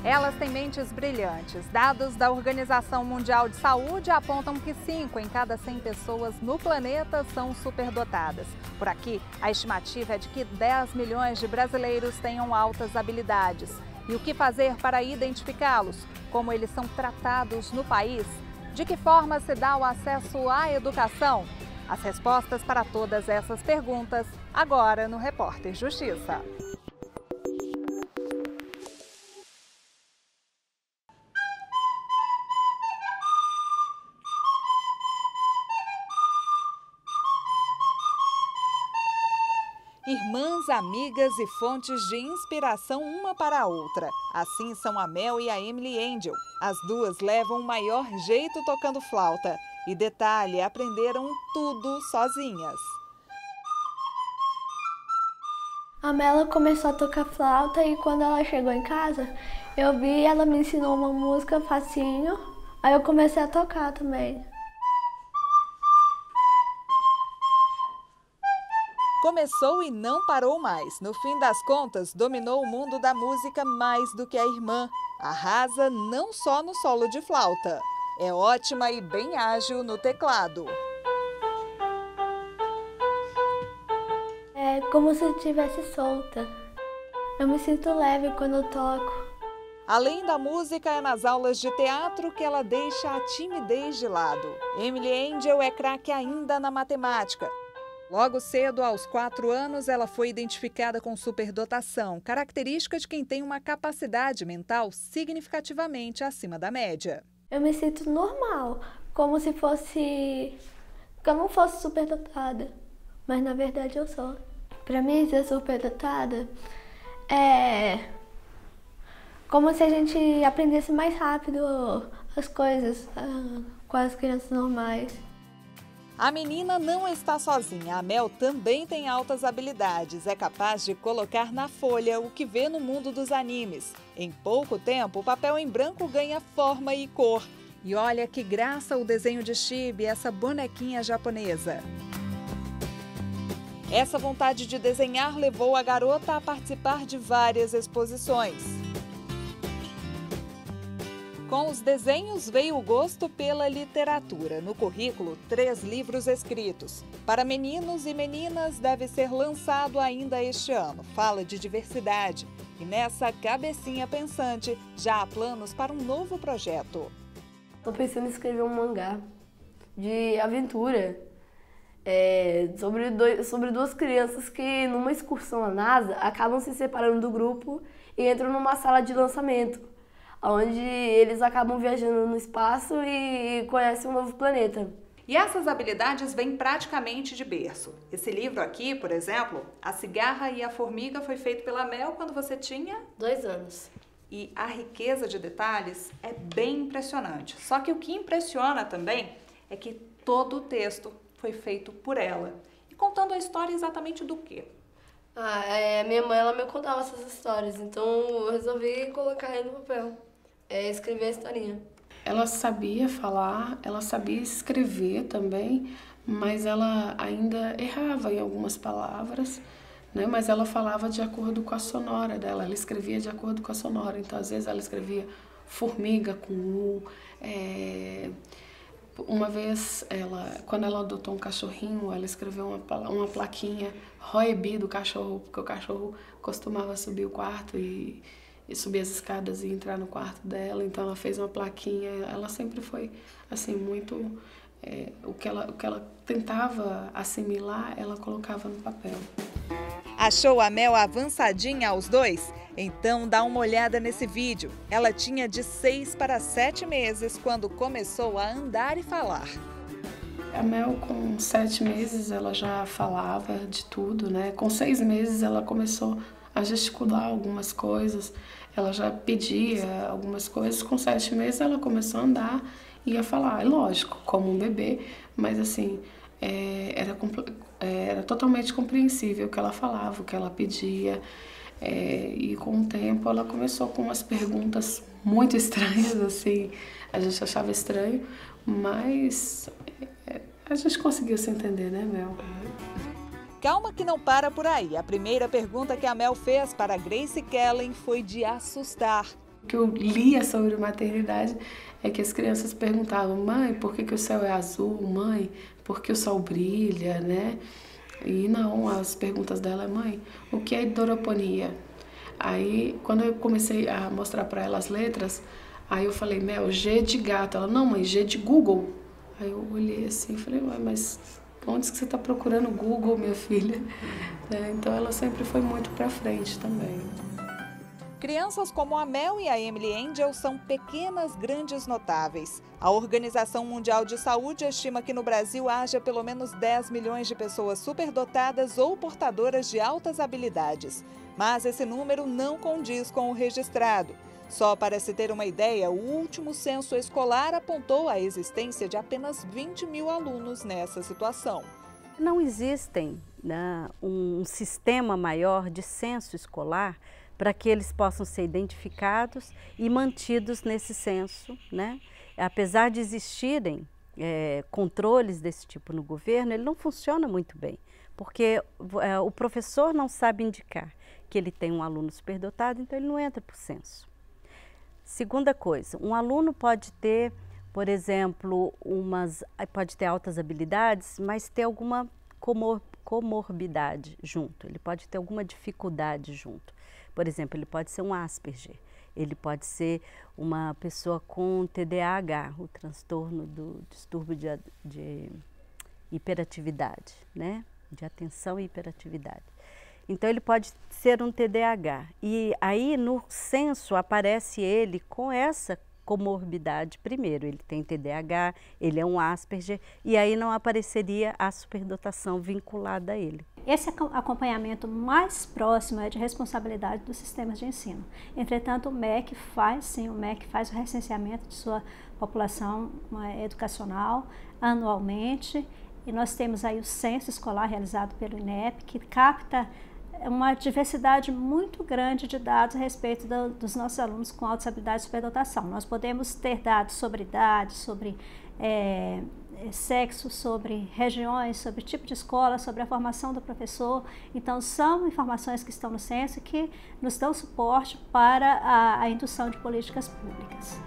Elas têm mentes brilhantes. Dados da Organização Mundial de Saúde apontam que 5 em cada 100 pessoas no planeta são superdotadas. Por aqui, a estimativa é de que 10 milhões de brasileiros tenham altas habilidades. E o que fazer para identificá-los? Como eles são tratados no país? De que forma se dá o acesso à educação? As respostas para todas essas perguntas, agora no Repórter Justiça. Irmãs, amigas e fontes de inspiração uma para a outra. Assim são a Mel e a Emily Angel. As duas levam o maior jeito tocando flauta. E detalhe, aprenderam tudo sozinhas. A Mel começou a tocar flauta e quando ela chegou em casa, eu vi, ela me ensinou uma música facinho. Aí eu comecei a tocar também. Começou e não parou mais. No fim das contas, dominou o mundo da música mais do que a irmã. Arrasa não só no solo de flauta. É ótima e bem ágil no teclado. É como se eu estivesse solta. Eu me sinto leve quando eu toco. Além da música, é nas aulas de teatro que ela deixa a timidez de lado. Emily Angel é craque ainda na matemática. Logo cedo, aos 4 anos, ela foi identificada com superdotação, característica de quem tem uma capacidade mental significativamente acima da média. Eu me sinto normal, como se fosse... que eu não fosse superdotada, mas na verdade eu sou. Pra mim, ser superdotada é como se a gente aprendesse mais rápido as coisas com as crianças normais. A menina não está sozinha. A Mel também tem altas habilidades. É capaz de colocar na folha o que vê no mundo dos animes. Em pouco tempo, o papel em branco ganha forma e cor. E olha que graça o desenho de Chibi, essa bonequinha japonesa. Essa vontade de desenhar levou a garota a participar de várias exposições. Com os desenhos veio o gosto pela literatura. No currículo, 3 livros escritos. Para meninos e meninas, deve ser lançado ainda este ano. Fala de diversidade. E nessa cabecinha pensante, já há planos para um novo projeto. Estou pensando em escrever um mangá de aventura. Sobre 2 crianças que, numa excursão à NASA, acabam se separando do grupo e entram numa sala de lançamento, onde eles acabam viajando no espaço e conhecem um novo planeta. E essas habilidades vêm praticamente de berço. Esse livro aqui, por exemplo, A Cigarra e a Formiga, foi feito pela Mel quando você tinha 2 anos. E a riqueza de detalhes é bem impressionante. Só que o que impressiona também é que todo o texto foi feito por ela. E contando a história exatamente do quê? Minha mãe ela me contava essas histórias, então eu resolvi colocar ele no papel. Escrever a historinha. Ela sabia falar, ela sabia escrever também, mas ela ainda errava em algumas palavras, né? Mas ela falava de acordo com a sonora dela, ela escrevia de acordo com a sonora. Então, às vezes, ela escrevia formiga com U. Uma vez, quando ela adotou um cachorrinho, ela escreveu uma plaquinha, Roebi do cachorro, porque o cachorro costumava subir o quarto e subir as escadas e entrar no quarto dela, então ela fez uma plaquinha. Ela sempre foi assim muito o que ela tentava assimilar, ela colocava no papel. Achou a Mel avançadinha aos 2? Então dá uma olhada nesse vídeo. Ela tinha de 6 para 7 meses quando começou a andar e falar. A Mel, com 7 meses, ela já falava de tudo, né? Com 6 meses, ela começou a gesticular algumas coisas, ela já pedia algumas coisas. Com 7 meses, ela começou a andar e a falar. Lógico, como um bebê, mas assim, era totalmente compreensível o que ela falava, o que ela pedia. E com o tempo ela começou com umas perguntas muito estranhas, assim, a gente achava estranho, mas a gente conseguiu se entender, né, Mel? Calma que não para por aí. A primeira pergunta que a Mel fez para a Grace Kellen foi de assustar. O que eu lia sobre maternidade é que as crianças perguntavam: mãe, por que o céu é azul? Mãe, por que o sol brilha, né? E não, as perguntas dela é: mãe, o que é hidroponia? Aí, quando eu comecei a mostrar para ela as letras, aí eu falei: Mel, G de gato. Ela: não, mãe, G de Google. Aí eu olhei assim e falei: ué, mas onde que você está procurando Google, minha filha? Então ela sempre foi muito para frente também. Crianças como a Mel e a Emily Angel são pequenas grandes notáveis. A Organização Mundial de Saúde estima que no Brasil haja pelo menos 10 milhões de pessoas superdotadas ou portadoras de altas habilidades. Mas esse número não condiz com o registrado. Só para se ter uma ideia, o último censo escolar apontou a existência de apenas 20 mil alunos nessa situação. Não existem, né, um sistema maior de censo escolar para que eles possam ser identificados e mantidos nesse censo, né? Apesar de existirem controles desse tipo no governo, ele não funciona muito bem, porque o professor não sabe indicar que ele tem um aluno superdotado, então ele não entra para o censo. Segunda coisa, um aluno pode ter, por exemplo, pode ter altas habilidades, mas ter alguma comorbidade junto, ele pode ter alguma dificuldade junto. Por exemplo, ele pode ser um Asperger, ele pode ser uma pessoa com TDAH, o transtorno do distúrbio de hiperatividade, né? De atenção e hiperatividade. Então ele pode ser um TDAH e aí no censo aparece ele com essa comorbidade primeiro, ele tem TDAH, ele é um Asperger e aí não apareceria a superdotação vinculada a ele. Esse acompanhamento mais próximo é de responsabilidade dos sistemas de ensino. Entretanto, o MEC faz o recenseamento de sua população educacional anualmente e nós temos aí o censo escolar realizado pelo INEP, que capta uma diversidade muito grande de dados a respeito dos nossos alunos com altas habilidades de superdotação. Nós podemos ter dados sobre idade, sobre sexo, sobre regiões, sobre tipo de escola, sobre a formação do professor. Então, são informações que estão no censo que nos dão suporte para a indução de políticas públicas.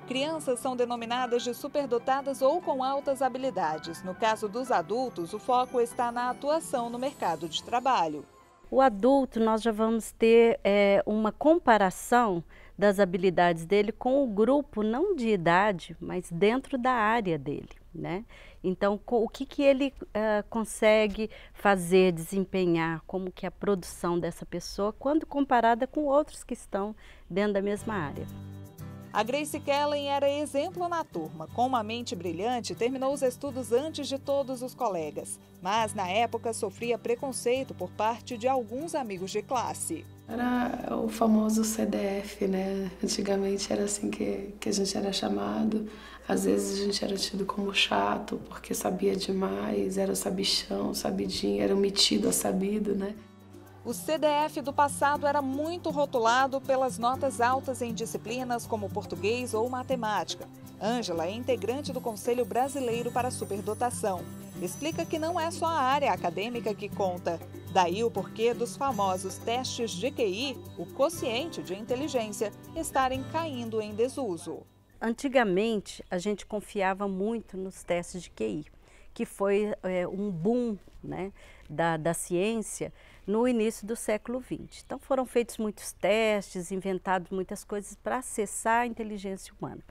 Crianças são denominadas de superdotadas ou com altas habilidades. No caso dos adultos, o foco está na atuação no mercado de trabalho. O adulto, nós já vamos ter uma comparação das habilidades dele com o grupo, não de idade, mas dentro da área dele, né? Então, o que ele consegue fazer, desempenhar, como que é a produção dessa pessoa, quando comparada com outros que estão dentro da mesma área. A Grace Kellen era exemplo na turma. Com uma mente brilhante, terminou os estudos antes de todos os colegas. Mas, na época, sofria preconceito por parte de alguns amigos de classe. Era o famoso CDF, né? Antigamente era assim que a gente era chamado. Às vezes a gente era tido como chato, porque sabia demais, era o sabichão, sabidinho, era o metido a sabido, né? O CDF do passado era muito rotulado pelas notas altas em disciplinas como português ou matemática. Ângela é integrante do Conselho Brasileiro para a Superdotação. Explica que não é só a área acadêmica que conta. Daí o porquê dos famosos testes de QI, o quociente de inteligência, estarem caindo em desuso. Antigamente, a gente confiava muito nos testes de QI, que foi um boom, né, da ciência no início do século XX. Então foram feitos muitos testes, inventados muitas coisas para acessar a inteligência humana.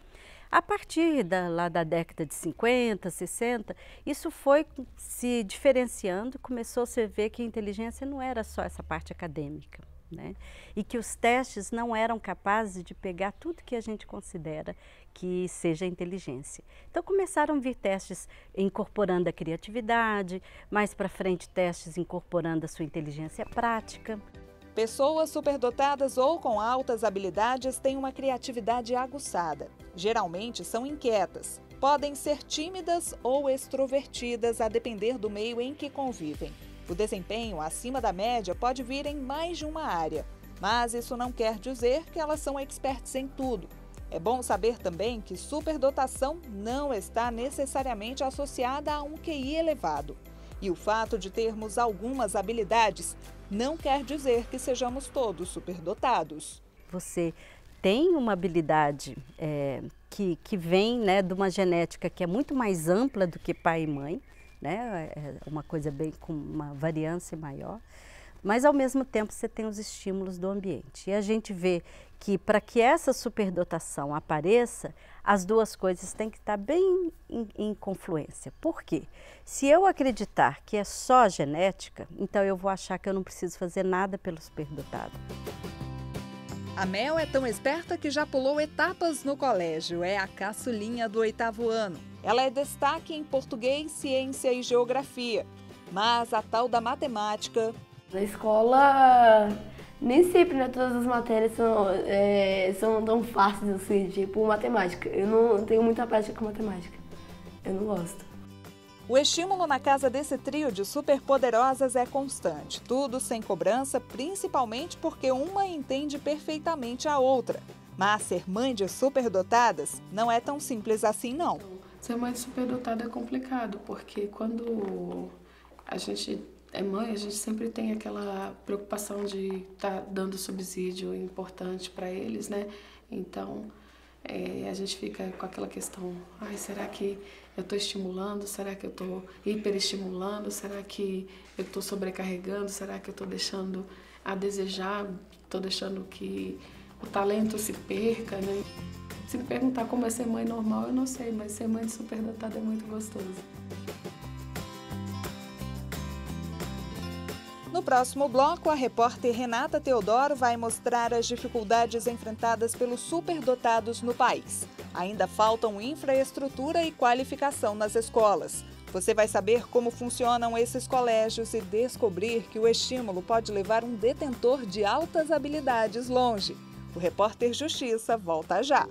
A partir lá da década de 50, 60, isso foi se diferenciando, começou-se a ver que a inteligência não era só essa parte acadêmica, né? E que os testes não eram capazes de pegar tudo que a gente considera que seja inteligência. Então começaram a vir testes incorporando a criatividade, mais para frente testes incorporando a sua inteligência prática. Pessoas superdotadas ou com altas habilidades têm uma criatividade aguçada. Geralmente são inquietas, podem ser tímidas ou extrovertidas a depender do meio em que convivem. O desempenho acima da média pode vir em mais de uma área. Mas isso não quer dizer que elas são experts em tudo. É bom saber também que superdotação não está necessariamente associada a um QI elevado. E o fato de termos algumas habilidades não quer dizer que sejamos todos superdotados. Você tem uma habilidade que vem, né, de uma genética que é muito mais ampla do que pai e mãe, né? É uma coisa bem com uma variância maior, mas ao mesmo tempo você tem os estímulos do ambiente. E a gente vê que para que essa superdotação apareça, as duas coisas têm que estar bem em confluência. Por quê? Se eu acreditar que é só genética, então eu vou achar que eu não preciso fazer nada pelo superdotado. A Mel é tão esperta que já pulou etapas no colégio. É a caçulinha do 8º ano. Ela é destaque em português, ciência e geografia. Mas a tal da matemática... Na escola, nem sempre, né, todas as matérias são tão fáceis assim, tipo matemática. Eu não tenho muita prática com matemática. Eu não gosto. O estímulo na casa desse trio de superpoderosas é constante. Tudo sem cobrança, principalmente porque uma entende perfeitamente a outra. Mas ser mãe de superdotadas não é tão simples assim, não. Ser mãe de superdotada é complicado, porque quando a gente é mãe, a gente sempre tem aquela preocupação de estar dando subsídio importante para eles, né? Então, a gente fica com aquela questão, será que eu estou estimulando? Será que eu estou hiperestimulando? Será que eu estou sobrecarregando? Será que eu estou deixando a desejar? Estou deixando que o talento se perca, né? Se me perguntar como é ser mãe normal, eu não sei, mas ser mãe de superdotada é muito gostoso. No próximo bloco, a repórter Renata Teodoro vai mostrar as dificuldades enfrentadas pelos superdotados no país. Ainda faltam infraestrutura e qualificação nas escolas. Você vai saber como funcionam esses colégios e descobrir que o estímulo pode levar um detentor de altas habilidades longe. O repórter Justiça volta já.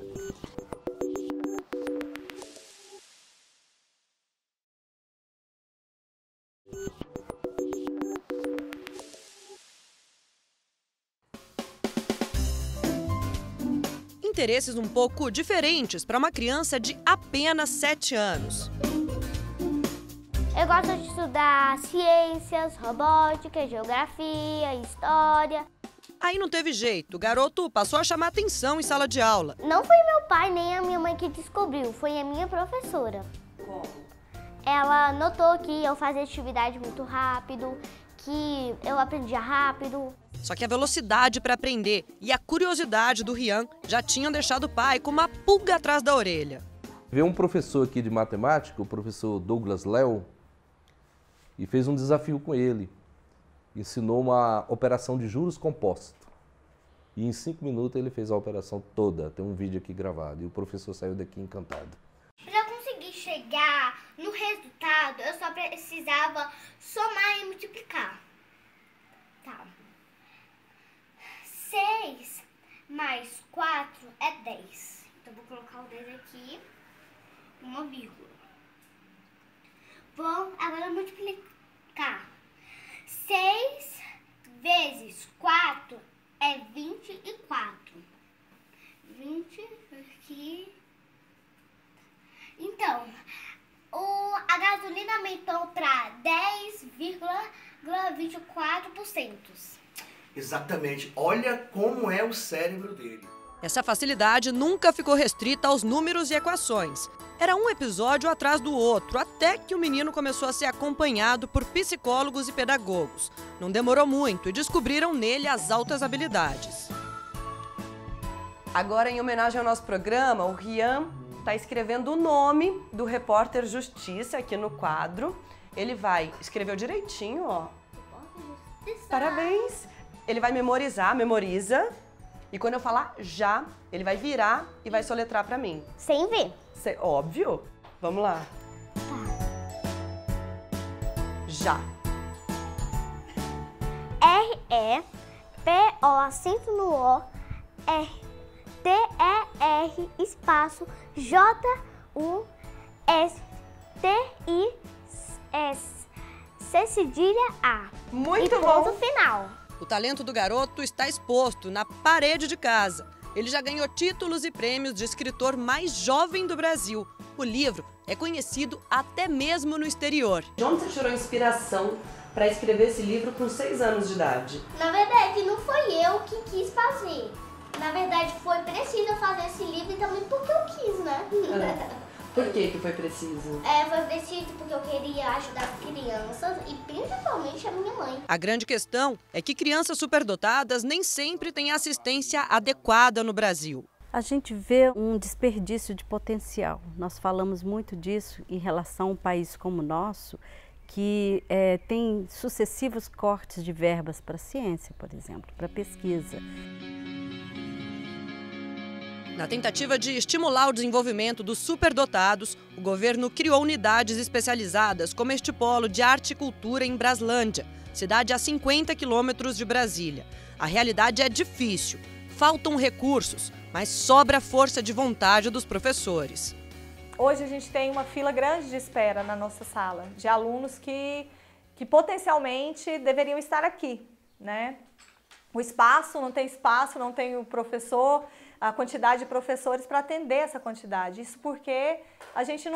Interesses um pouco diferentes para uma criança de apenas 7 anos. Eu gosto de estudar ciências, robótica, geografia, história. Aí não teve jeito, o garoto passou a chamar atenção em sala de aula. Não foi meu pai nem a minha mãe que descobriu, foi a minha professora. Como? Ela notou que eu fazia atividade muito rápido, que eu aprendia rápido. Só que a velocidade para aprender e a curiosidade do Rian já tinham deixado o pai com uma pulga atrás da orelha. Veio um professor aqui de matemática, o professor Douglas Léo, e fez um desafio com ele. Ensinou uma operação de juros compostos. E em 5 minutos ele fez a operação toda. Tem um vídeo aqui gravado. E o professor saiu daqui encantado. Para eu conseguir chegar no resultado, eu só precisava somar e multiplicar. Tá. 6 mais 4 é 10. Então vou colocar o 10 aqui, uma vírgula. Vou agora multiplicar. 6 vezes 4 é 24. 20 aqui. Então, a gasolina aumentou para 10,24%. Exatamente. Olha como é o cérebro dele. Essa facilidade nunca ficou restrita aos números e equações. Era um episódio atrás do outro, até que o menino começou a ser acompanhado por psicólogos e pedagogos. Não demorou muito e descobriram nele as altas habilidades. Agora, em homenagem ao nosso programa, o Rian está escrevendo o nome do repórter Justiça aqui no quadro. Ele vai escrever direitinho, ó. Parabéns! Ele vai memorizar, memoriza. E quando eu falar já, ele vai virar e vai soletrar pra mim. Sem ver. Óbvio. Vamos lá. Já. R-E-P-O, acento no O, R-T-E-R, espaço, J-U-S-T-I-S, C cedilha A. Muito e bom. ponto final. O talento do garoto está exposto na parede de casa. Ele já ganhou títulos e prêmios de escritor mais jovem do Brasil. O livro é conhecido até mesmo no exterior. De onde você tirou inspiração para escrever esse livro com 6 anos de idade? Na verdade, não foi eu que quis fazer. Na verdade, foi preciso fazer esse livro e também porque eu quis, né? Por que foi preciso? Foi preciso porque eu queria ajudar as crianças e principalmente a minha mãe. A grande questão é que crianças superdotadas nem sempre têm assistência adequada no Brasil. A gente vê um desperdício de potencial. Nós falamos muito disso em relação a um país como o nosso, que tem sucessivos cortes de verbas para a ciência, por exemplo, para pesquisa. Na tentativa de estimular o desenvolvimento dos superdotados, o governo criou unidades especializadas como este polo de arte e cultura em Braslândia, cidade a 50 quilômetros de Brasília. A realidade é difícil, faltam recursos, mas sobra força de vontade dos professores. Hoje a gente tem uma fila grande de espera na nossa sala, de alunos que potencialmente deveriam estar aqui, né? O espaço, não tem o professor, a quantidade de professores para atender essa quantidade. Isso porque a gente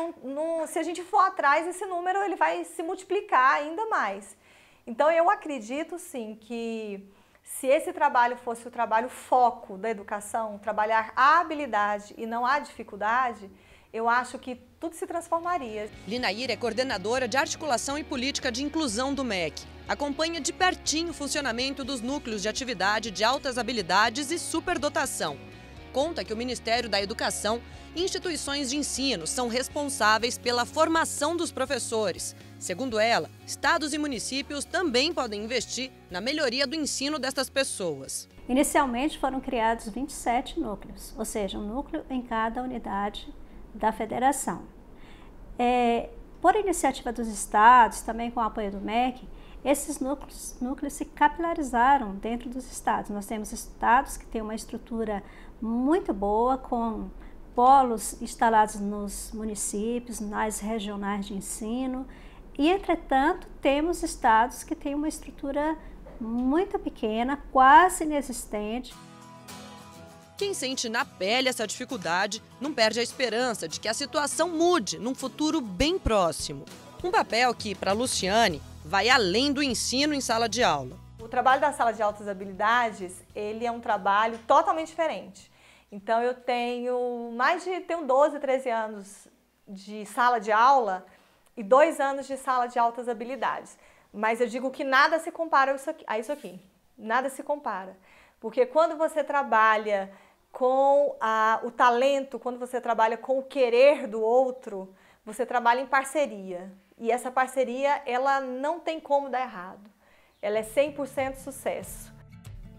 se a gente for atrás, esse número ele vai se multiplicar ainda mais. Então eu acredito sim que se esse trabalho fosse o trabalho foco da educação, trabalhar a habilidade e não a dificuldade, eu acho que tudo se transformaria. Linaíra é coordenadora de articulação e política de inclusão do MEC. Acompanha de pertinho o funcionamento dos núcleos de atividade de altas habilidades e superdotação. Conta que o Ministério da Educação e instituições de ensino são responsáveis pela formação dos professores. Segundo ela, estados e municípios também podem investir na melhoria do ensino destas pessoas. Inicialmente foram criados 27 núcleos, ou seja, um núcleo em cada unidade da federação. Por iniciativa dos estados, também com o apoio do MEC, esses núcleos se capilarizaram dentro dos estados. Nós temos estados que têm uma estrutura muito boa, com polos instalados nos municípios, nas regionais de ensino, e, entretanto, temos estados que têm uma estrutura muito pequena, quase inexistente. Quem sente na pele essa dificuldade não perde a esperança de que a situação mude num futuro bem próximo. Um papel que, para Luciane, vai além do ensino em sala de aula. O trabalho da sala de altas habilidades, ele é um trabalho totalmente diferente. Então eu tenho 12, 13 anos de sala de aula e 2 anos de sala de altas habilidades. Mas eu digo que nada se compara a isso aqui. Nada se compara. Porque quando você trabalha com o talento, quando você trabalha com o querer do outro, você trabalha em parceria. E essa parceria, ela não tem como dar errado. Ela é 100% sucesso.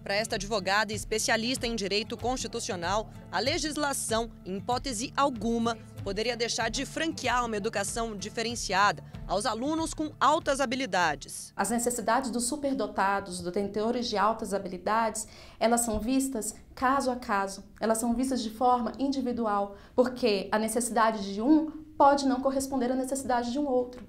Para esta advogada e especialista em direito constitucional, a legislação, em hipótese alguma, poderia deixar de franquear uma educação diferenciada aos alunos com altas habilidades. As necessidades dos superdotados, dos detentores de altas habilidades, elas são vistas caso a caso, elas são vistas de forma individual, porque a necessidade de um pode não corresponder à necessidade de um outro.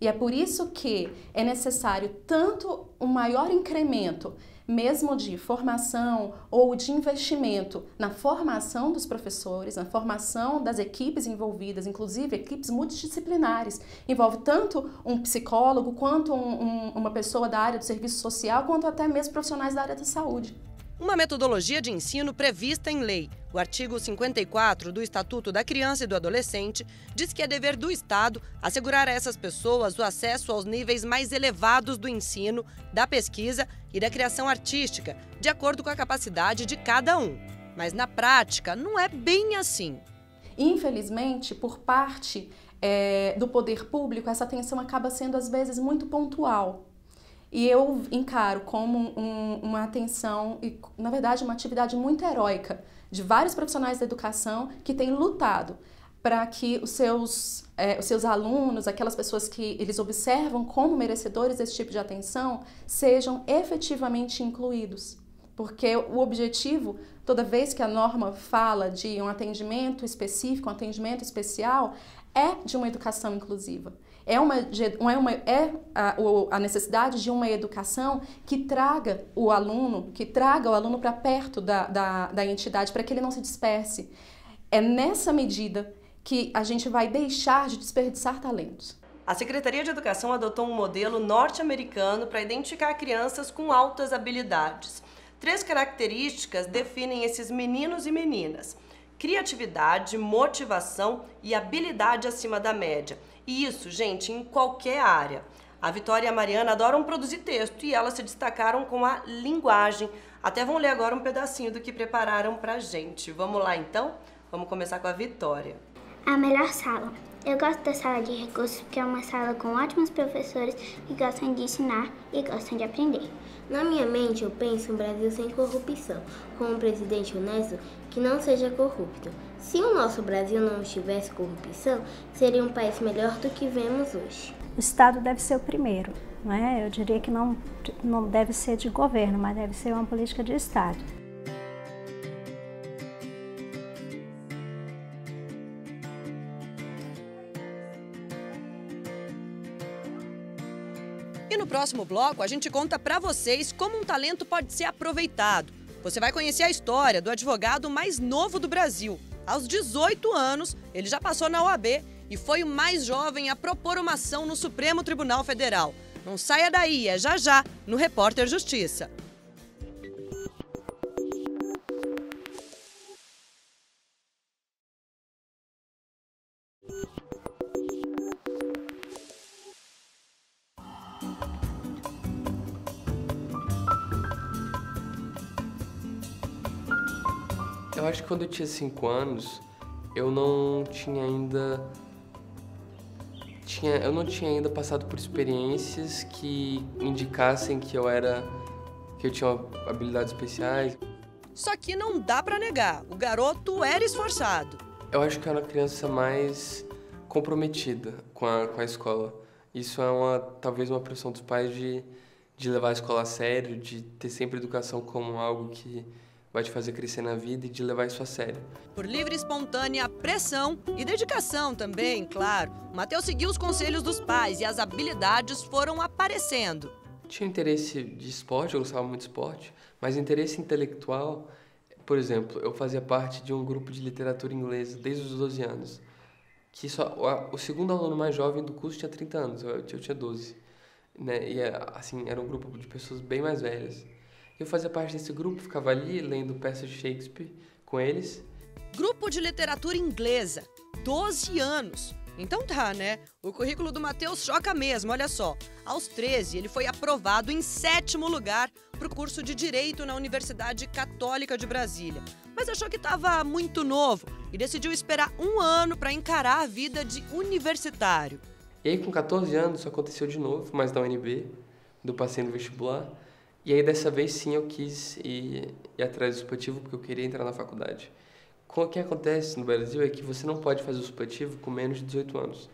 E é por isso que é necessário tanto um maior incremento, mesmo de formação ou de investimento na formação dos professores, na formação das equipes envolvidas, inclusive equipes multidisciplinares. Envolve tanto um psicólogo, quanto uma pessoa da área do serviço social, quanto até mesmo profissionais da área da saúde. Uma metodologia de ensino prevista em lei. O artigo 54 do Estatuto da Criança e do Adolescente diz que é dever do Estado assegurar a essas pessoas o acesso aos níveis mais elevados do ensino, da pesquisa e da criação artística, de acordo com a capacidade de cada um. Mas na prática não é bem assim. Infelizmente, por parte do poder público, essa atenção acaba sendo às vezes muito pontual. E eu encaro como uma atenção e, na verdade, uma atividade muito heróica de vários profissionais da educação que têm lutado para que os seus alunos, aquelas pessoas que eles observam como merecedores desse tipo de atenção, sejam efetivamente incluídos. porque o objetivo, toda vez que a norma fala de um atendimento específico, um atendimento especial, é de uma educação inclusiva. A necessidade de uma educação que traga o aluno para perto da entidade, para que ele não se disperse. É nessa medida que a gente vai deixar de desperdiçar talentos. A Secretaria de Educação adotou um modelo norte-americano para identificar crianças com altas habilidades. 3 características definem esses meninos e meninas: criatividade, motivação e habilidade acima da média. E isso, gente, em qualquer área. A Vitória e a Mariana adoram produzir texto e elas se destacaram com a linguagem. Até vão ler agora um pedacinho do que prepararam pra gente. Vamos lá, então? Vamos começar com a Vitória. A melhor sala. Eu gosto da sala de recursos porque é uma sala com ótimos professores que gostam de ensinar e gostam de aprender. Na minha mente, eu penso em um Brasil sem corrupção, com um presidente honesto que não seja corrupto. Se o nosso Brasil não tivesse corrupção, seria um país melhor do que vemos hoje. O Estado deve ser o primeiro, não é? Eu diria que não deve ser de governo, mas deve ser uma política de Estado. E no próximo bloco, a gente conta pra vocês como um talento pode ser aproveitado. Você vai conhecer a história do advogado mais novo do Brasil. Aos 18 anos, ele já passou na OAB e foi o mais jovem a propor uma ação no Supremo Tribunal Federal. Não saia daí, é já no Repórter Justiça. Eu acho que quando eu tinha 5 anos, eu não tinha ainda passado por experiências que indicassem que eu tinha habilidades especiais. Só que não dá pra negar, o garoto era esforçado. Eu acho que eu era uma criança mais comprometida com a escola. Isso é talvez uma pressão dos pais de levar a escola a sério, de ter sempre educação como algo que vai te fazer crescer na vida e de levar isso a sério. Por livre e espontânea pressão e dedicação também, claro, o Matheus seguiu os conselhos dos pais e as habilidades foram aparecendo. Tinha interesse de esporte, eu gostava muito de esporte, mas interesse intelectual, por exemplo, eu fazia parte de um grupo de literatura inglesa desde os 12 anos, que o segundo aluno mais jovem do curso tinha 30 anos, eu tinha 12, né? E assim, era um grupo de pessoas bem mais velhas. Eu fazia parte desse grupo, ficava ali lendo peças de Shakespeare com eles. Grupo de literatura inglesa, 12 anos. Então tá, né? O currículo do Matheus choca mesmo, olha só. Aos 13, ele foi aprovado em 7º lugar para o curso de Direito na Universidade Católica de Brasília. Mas achou que estava muito novo e decidiu esperar 1 ano para encarar a vida de universitário. E aí, com 14 anos, isso aconteceu de novo, mas na UNB, eu passei no vestibular. E aí, dessa vez, sim, eu quis ir atrás do supletivo porque eu queria entrar na faculdade. O que acontece no Brasil é que você não pode fazer o supletivo com menos de 18 anos.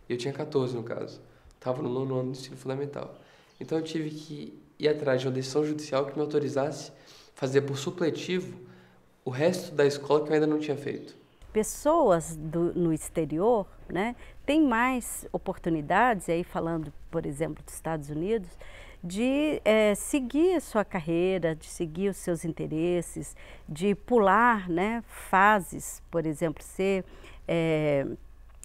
Eu tinha 14, no caso. Estava no 9º ano do ensino fundamental. Então, eu tive que ir atrás de uma decisão judicial que me autorizasse a fazer por supletivo o resto da escola que eu ainda não tinha feito. Pessoas no exterior, né, têm mais oportunidades, aí falando, por exemplo, dos Estados Unidos, de seguir a sua carreira, de seguir os seus interesses, de pular, né, fases, por exemplo, ser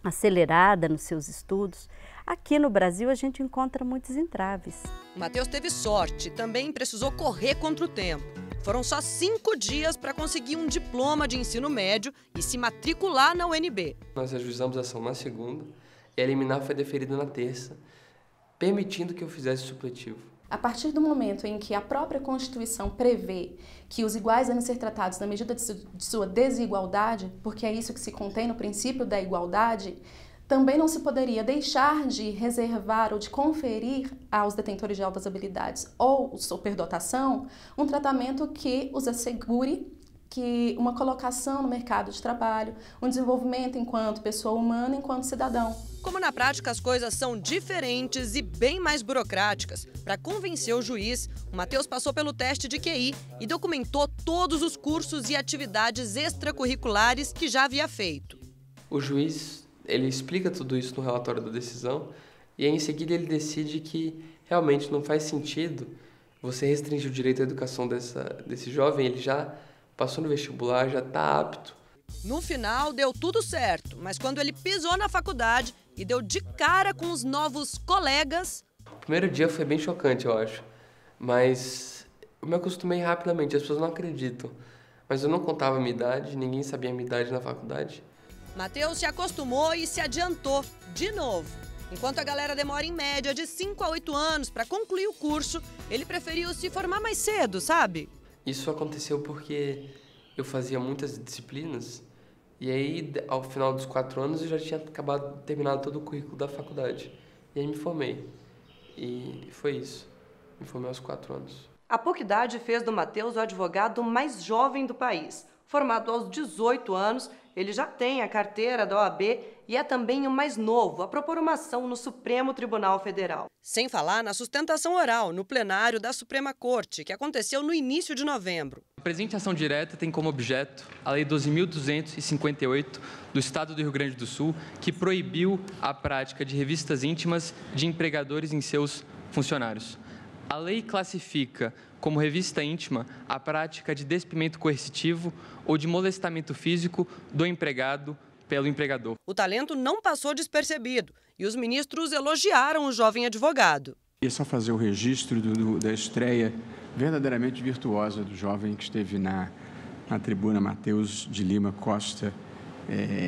acelerada nos seus estudos. Aqui no Brasil a gente encontra muitos entraves. O Matheus teve sorte e também precisou correr contra o tempo. Foram só 5 dias para conseguir um diploma de ensino médio e se matricular na UNB. Nós ajuizamos a ação na segunda e a liminar foi deferida na terça, permitindo que eu fizesse supletivo. A partir do momento em que a própria Constituição prevê que os iguais devem ser tratados na medida de sua desigualdade, porque é isso que se contém no princípio da igualdade, também não se poderia deixar de reservar ou de conferir aos detentores de altas habilidades ou superdotação um tratamento que os assegure que uma colocação no mercado de trabalho, um desenvolvimento enquanto pessoa humana, enquanto cidadão. Como na prática as coisas são diferentes e bem mais burocráticas, para convencer o juiz, o Matheus passou pelo teste de QI e documentou todos os cursos e atividades extracurriculares que já havia feito. O juiz, ele explica tudo isso no relatório da decisão e aí, em seguida ele decide que realmente não faz sentido você restringir o direito à educação desse jovem. Ele já passou no vestibular, já está apto. No final, deu tudo certo, mas quando ele pisou na faculdade e deu de cara com os novos colegas... O primeiro dia foi bem chocante, eu acho, mas eu me acostumei rapidamente, as pessoas não acreditam. Mas eu não contava a minha idade, ninguém sabia a minha idade na faculdade. Matheus se acostumou e se adiantou, de novo. Enquanto a galera demora em média de 5 a 8 anos para concluir o curso, ele preferiu se formar mais cedo, sabe? Isso aconteceu porque eu fazia muitas disciplinas e aí, ao final dos 4 anos, eu já tinha terminado todo o currículo da faculdade. E aí me formei. E foi isso. Me formei aos 4 anos. A pouca idade fez do Matheus o advogado mais jovem do país. Formado aos 18 anos, ele já tem a carteira da OAB e é também o mais novo a propor uma ação no Supremo Tribunal Federal. Sem falar na sustentação oral no plenário da Suprema Corte, que aconteceu no início de novembro. A presente ação direta tem como objeto a Lei 12.258 do Estado do Rio Grande do Sul, que proibiu a prática de revistas íntimas de empregadores em seus funcionários. A lei classifica como revista íntima a prática de despimento coercitivo ou de molestamento físico do empregado pelo empregador. O talento não passou despercebido e os ministros elogiaram o jovem advogado. E é só fazer o registro da estreia verdadeiramente virtuosa do jovem que esteve na tribuna, Matheus de Lima Costa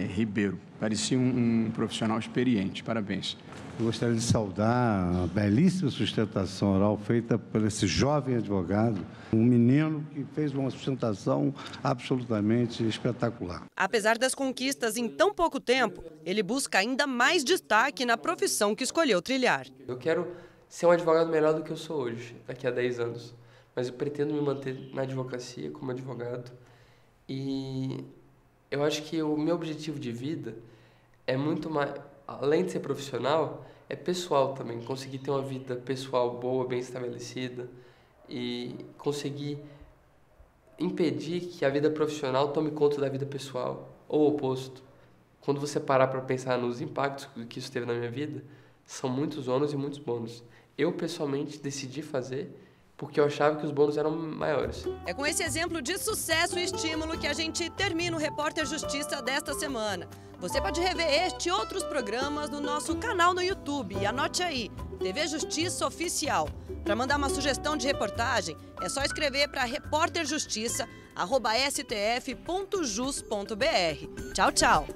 Ribeiro. Parecia um profissional experiente. Parabéns. Eu gostaria de saudar a belíssima sustentação oral feita por esse jovem advogado, um menino que fez uma sustentação absolutamente espetacular. Apesar das conquistas em tão pouco tempo, ele busca ainda mais destaque na profissão que escolheu trilhar. Eu quero ser um advogado melhor do que eu sou hoje, daqui a 10 anos. Mas eu pretendo me manter na advocacia como advogado. E eu acho que o meu objetivo de vida é muito mais... Além de ser profissional, é pessoal também. Conseguir ter uma vida pessoal boa, bem estabelecida e conseguir impedir que a vida profissional tome conta da vida pessoal, ou o oposto. Quando você parar para pensar nos impactos que isso teve na minha vida, são muitos ônus e muitos bônus. Eu, pessoalmente, decidi fazer porque eu achava que os bônus eram maiores. É com esse exemplo de sucesso e estímulo que a gente termina o Repórter Justiça desta semana. Você pode rever este e outros programas no nosso canal no YouTube. E anote aí, TV Justiça Oficial. Para mandar uma sugestão de reportagem, é só escrever para reporterjustiça@stf.jus.br. Tchau, tchau!